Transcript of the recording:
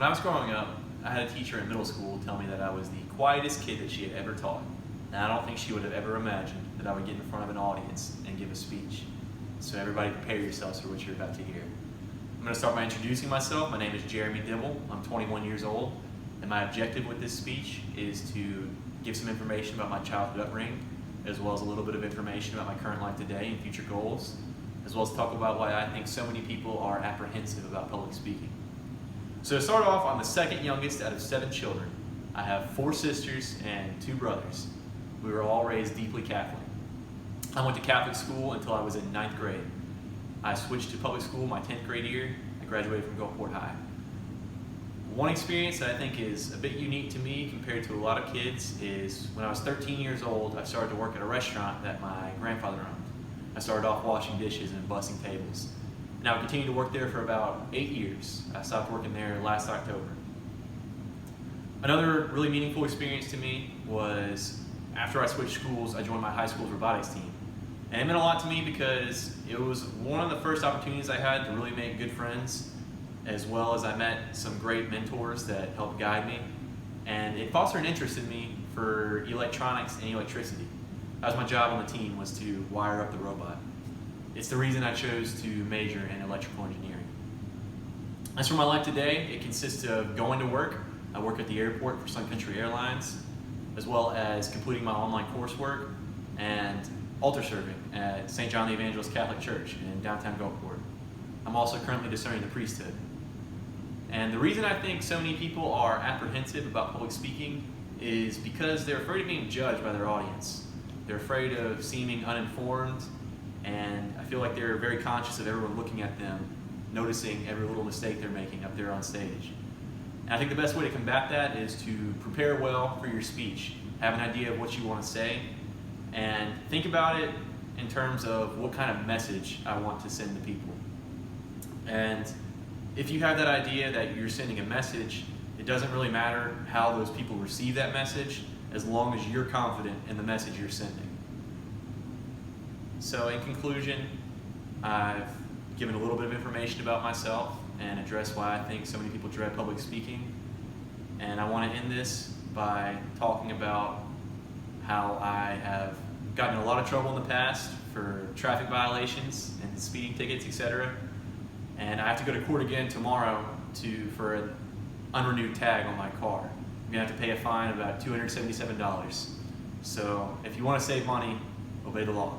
When I was growing up, I had a teacher in middle school tell me that I was the quietest kid that she had ever taught. And I don't think she would have ever imagined that I would get in front of an audience and give a speech. So everybody prepare yourselves for what you're about to hear. I'm going to start by introducing myself. My name is Jeremy Dibble. I'm 21 years old. And my objective with this speech is to give some information about my childhood upbringing, as well as a little bit of information about my current life today and future goals, as well as talk about why I think so many people are apprehensive about public speaking. So to start off, I'm the second youngest out of 7 children. I have 4 sisters and 2 brothers. We were all raised deeply Catholic. I went to Catholic school until I was in 9th grade. I switched to public school my 10th grade year. I graduated from Gulfport High. One experience that I think is a bit unique to me compared to a lot of kids is when I was 13 years old, I started to work at a restaurant that my grandfather owned. I started off washing dishes and bussing tables. And I would continue to work there for about 8 years. I stopped working there last October. Another really meaningful experience to me was after I switched schools, I joined my high school's robotics team. And it meant a lot to me because it was one of the first opportunities I had to really make good friends, as well as I met some great mentors that helped guide me. And it fostered an interest in me for electronics and electricity. That was my job on the team, was to wire up the robot. It's the reason I chose to major in electrical engineering. As for my life today, it consists of going to work. I work at the airport for Sun Country Airlines, as well as completing my online coursework and altar serving at St. John the Evangelist Catholic Church in downtown Gulfport. I'm also currently discerning the priesthood. And the reason I think so many people are apprehensive about public speaking is because they're afraid of being judged by their audience. They're afraid of seeming uninformed, and I feel like they're very conscious of everyone looking at them, noticing every little mistake they're making up there on stage. And I think the best way to combat that is to prepare well for your speech. Have an idea of what you want to say, and think about it in terms of what kind of message I want to send to people. And if you have that idea that you're sending a message, it doesn't really matter how those people receive that message, as long as you're confident in the message you're sending. So in conclusion, I've given a little bit of information about myself and addressed why I think so many people dread public speaking. And I want to end this by talking about how I have gotten in a lot of trouble in the past for traffic violations and speeding tickets, etc. And I have to go to court again tomorrow for an unrenewed tag on my car. I'm going to have to pay a fine of about $277. So if you want to save money, obey the law.